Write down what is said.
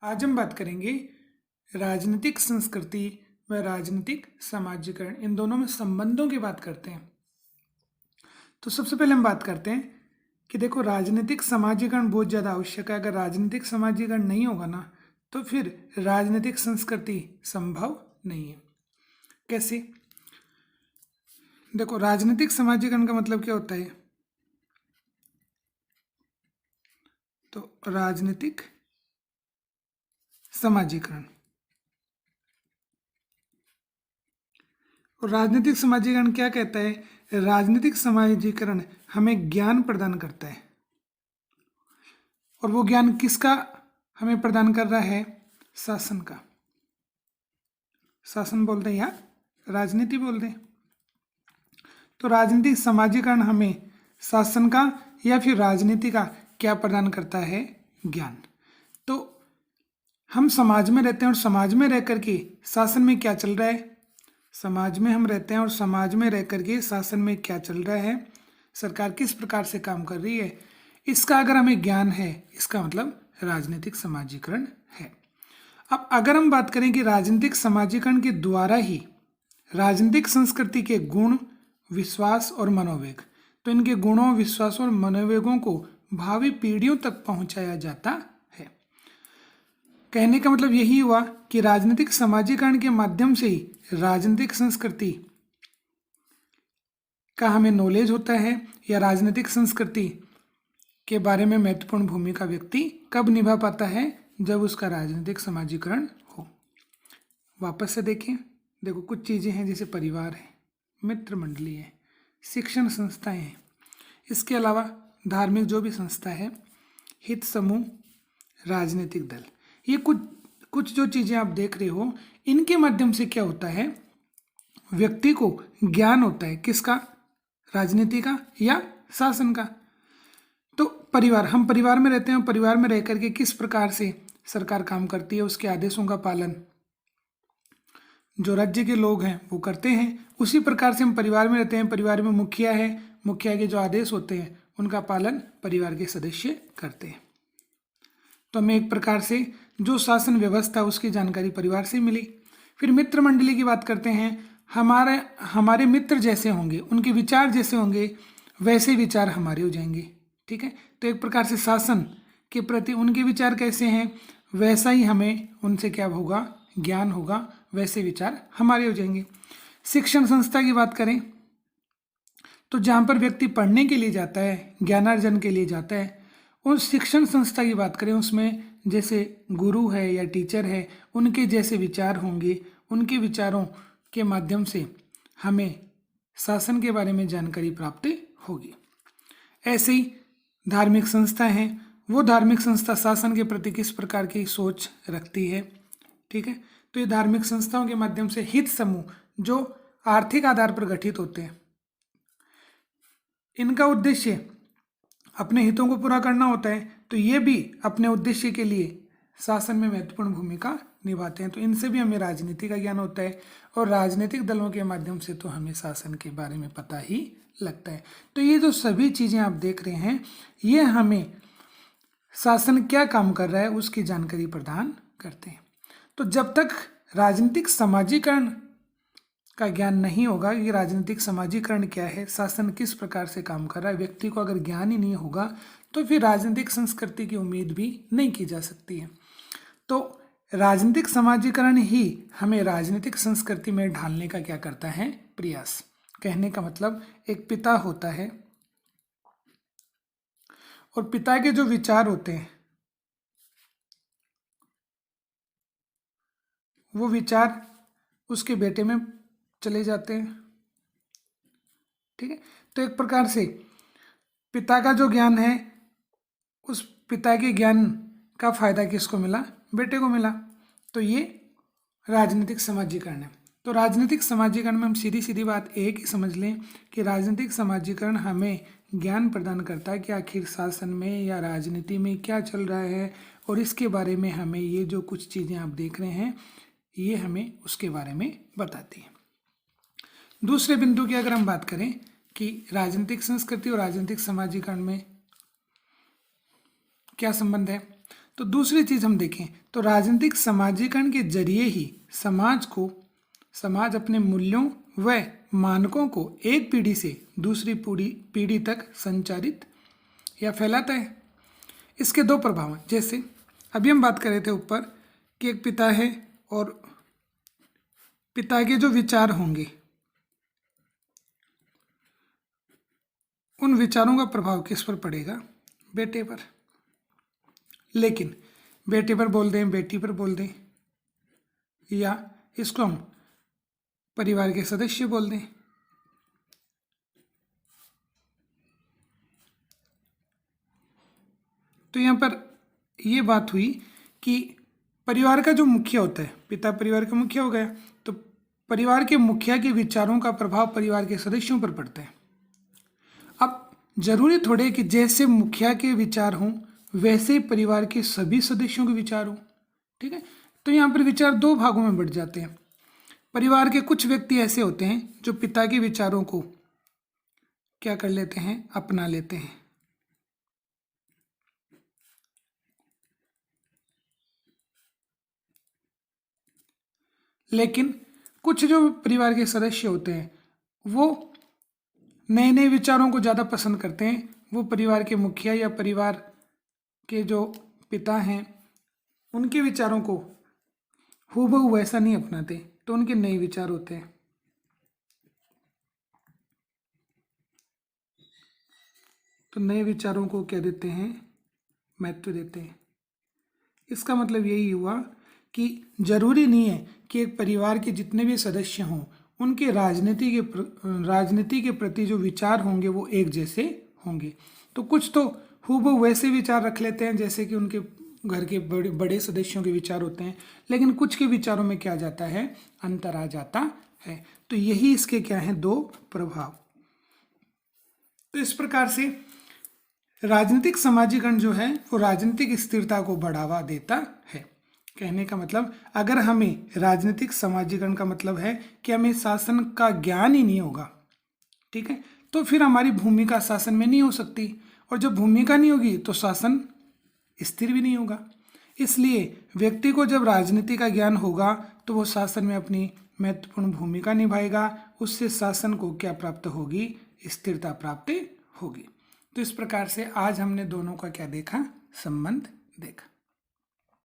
आज हम बात करेंगे राजनीतिक संस्कृति व राजनीतिक समाजीकरण, इन दोनों में संबंधों की बात करते हैं। तो सबसे पहले हम बात करते हैं कि देखो, राजनीतिक समाजीकरण बहुत ज़्यादा आवश्यक है। अगर राजनीतिक समाजीकरण नहीं होगा ना, तो फिर राजनीतिक संस्कृति संभव नहीं है। कैसे? देखो, राजनीतिक समाजीकरण का मतलब क्या होता है? तो राजनीतिक समाजीकरण, और राजनीतिक समाजीकरण क्या कहता है? राजनीतिक समाजीकरण हमें ज्ञान प्रदान करता है, और वो ज्ञान किसका हमें प्रदान कर रहा है? शासन का। शासन बोलते हैं या राजनीति बोलते हैं। तो राजनीतिक समाजीकरण हमें शासन का या फिर राजनीति का क्या प्रदान करता है? ज्ञान। तो हम समाज में रहते हैं, और समाज में रह करके शासन में क्या चल रहा है? समाज में हम रहते हैं, और समाज में रह करके शासन में क्या चल रहा है, सरकार किस प्रकार से काम कर रही है, इसका अगर हमें ज्ञान है, इसका मतलब राजनीतिक समाजीकरण है। अब अगर हम बात करें कि राजनीतिक समाजीकरण के द्वारा ही राजनीतिक संस्कृति के गुण, विश्वास और मनोवेग, तो इनके गुणों, विश्वास और मनोवेगों को भावी पीढ़ियों तक पहुंचाया जाता है। कहने का मतलब यही हुआ कि राजनीतिक समाजीकरण के माध्यम से ही राजनीतिक संस्कृति का हमें नॉलेज होता है, या राजनीतिक संस्कृति के बारे में महत्वपूर्ण भूमिका व्यक्ति कब निभा पाता है? जब उसका राजनीतिक समाजीकरण हो। वापस से देखें, देखो कुछ चीज़ें हैं, जैसे परिवार है, मित्र मंडली है, शिक्षण संस्थाएं हैं, इसके अलावा धार्मिक जो भी संस्था है, हित समूह, राजनीतिक दल, ये कुछ जो चीज़ें आप देख रहे हो, इनके माध्यम से क्या होता है? व्यक्ति को ज्ञान होता है। किसका? राजनीति का या शासन का। तो परिवार, हम परिवार में रहते हैं, परिवार में रह करके किस प्रकार से सरकार काम करती है, उसके आदेशों का पालन जो राज्य के लोग हैं वो करते हैं। उसी प्रकार से हम परिवार में रहते हैं, परिवार में मुखिया है, मुखिया के जो आदेश होते हैं उनका पालन परिवार के सदस्य करते हैं। तो हमें एक प्रकार से जो शासन व्यवस्था उसकी जानकारी परिवार से मिली। फिर मित्र मंडली की बात करते हैं। हमारे मित्र जैसे होंगे, उनके विचार जैसे होंगे, वैसे विचार हमारे हो जाएंगे। ठीक है, तो एक प्रकार से शासन के प्रति उनके विचार कैसे हैं, वैसा ही हमें उनसे क्या होगा? ज्ञान होगा, वैसे विचार हमारे हो जाएंगे। शिक्षण संस्था की बात करें तो जहाँ पर व्यक्ति पढ़ने के लिए जाता है, ज्ञानार्जन के लिए जाता है, उस शिक्षण संस्था की बात करें, उसमें जैसे गुरु है या टीचर है, उनके जैसे विचार होंगे, उनके विचारों के माध्यम से हमें शासन के बारे में जानकारी प्राप्त होगी। ऐसे ही धार्मिक संस्था हैं, वो धार्मिक संस्था शासन के प्रति किस प्रकार की सोच रखती है। ठीक है, तो ये धार्मिक संस्थाओं के माध्यम से हित समूह जो आर्थिक आधार पर गठित होते हैं, इनका उद्देश्य अपने हितों को पूरा करना होता है, तो ये भी अपने उद्देश्य के लिए शासन में महत्वपूर्ण भूमिका निभाते हैं। तो इनसे भी हमें राजनीति का ज्ञान होता है, और राजनीतिक दलों के माध्यम से तो हमें शासन के बारे में पता ही लगता है। तो ये जो सभी चीज़ें आप देख रहे हैं, ये हमें शासन क्या काम कर रहा है उसकी जानकारी प्रदान करते हैं। तो जब तक राजनीतिक समाजीकरण का ज्ञान नहीं होगा कि राजनीतिक समाजीकरण क्या है, शासन किस प्रकार से काम कर रहा है, व्यक्ति को अगर ज्ञान ही नहीं होगा, तो फिर राजनीतिक संस्कृति की उम्मीद भी नहीं की जा सकती है। तो राजनीतिक समाजीकरण ही हमें राजनीतिक संस्कृति में ढालने का क्या करता है? प्रयास। कहने का मतलब एक पिता होता है, और पिता के जो विचार होते हैं वो विचार उसके बेटे में चले जाते हैं। ठीक है, तो एक प्रकार से पिता का जो ज्ञान है, उस पिता के ज्ञान का फायदा किसको मिला? बेटे को मिला। तो ये राजनीतिक समाजीकरण है। तो राजनीतिक समाजीकरण में हम सीधी सीधी बात एक ही समझ लें कि राजनीतिक समाजीकरण हमें ज्ञान प्रदान करता है कि आखिर शासन में या राजनीति में क्या चल रहा है, और इसके बारे में हमें ये जो कुछ चीज़ें आप देख रहे हैं, ये हमें उसके बारे में बताती है। दूसरे बिंदु की अगर हम बात करें कि राजनीतिक संस्कृति और राजनीतिक समाजीकरण में क्या संबंध है, तो दूसरी चीज हम देखें तो राजनीतिक समाजीकरण के जरिए ही समाज अपने मूल्यों व मानकों को एक पीढ़ी से दूसरी पीढ़ी तक संचारित या फैलाता है। इसके दो प्रभाव हैं, जैसे अभी हम बात कर रहे थे ऊपर कि एक पिता है और पिता के जो विचार होंगे उन विचारों का प्रभाव किस पर पड़ेगा? बेटे पर। लेकिन बेटे पर बोल दें, बेटी पर बोल दें, या इसको हम परिवार के सदस्य बोल दें, तो यहाँ पर ये बात हुई कि परिवार का जो मुखिया होता है, पिता परिवार का मुखिया हो गया, तो परिवार के मुखिया के विचारों का प्रभाव परिवार के सदस्यों पर पड़ता है। अब जरूरी थोड़े कि जैसे मुखिया के विचार हों वैसे परिवार के सभी सदस्यों के विचार हों, ठीक है। तो यहाँ पर विचार दो भागों में बढ़ जाते हैं। परिवार के कुछ व्यक्ति ऐसे होते हैं जो पिता के विचारों को क्या कर लेते हैं? अपना लेते हैं। लेकिन कुछ जो परिवार के सदस्य होते हैं वो नए नए विचारों को ज़्यादा पसंद करते हैं। वो परिवार के मुखिया या परिवार के जो पिता हैं उनके विचारों को हूबहू वैसा नहीं अपनाते, तो उनके नए विचार होते हैं। तो नए विचारों को क्या देते हैं? महत्व देते हैं। इसका मतलब यही हुआ कि जरूरी नहीं है कि एक परिवार के जितने भी सदस्य हों उनके राजनीति के प्रति जो विचार होंगे वो एक जैसे होंगे। तो कुछ तो हूबहू वैसे विचार रख लेते हैं जैसे कि उनके घर के बड़े सदस्यों के विचार होते हैं, लेकिन कुछ के विचारों में क्या जाता है? अंतर आ जाता है। तो यही इसके क्या हैं? दो प्रभाव। तो इस प्रकार से राजनीतिक समाजीकरण जो है वो राजनीतिक स्थिरता को बढ़ावा देता है। कहने का मतलब अगर हमें राजनीतिक समाजीकरण का मतलब है कि हमें शासन का ज्ञान ही नहीं होगा, ठीक है, तो फिर हमारी भूमिका शासन में नहीं हो सकती, और जब भूमिका नहीं होगी तो शासन स्थिर भी नहीं होगा। इसलिए व्यक्ति को जब राजनीति का ज्ञान होगा तो वो शासन में अपनी महत्वपूर्ण भूमिका निभाएगा। उससे शासन को क्या प्राप्त होगी? स्थिरता प्राप्त होगी। तो इस प्रकार से आज हमने दोनों का क्या देखा? संबंध देखा।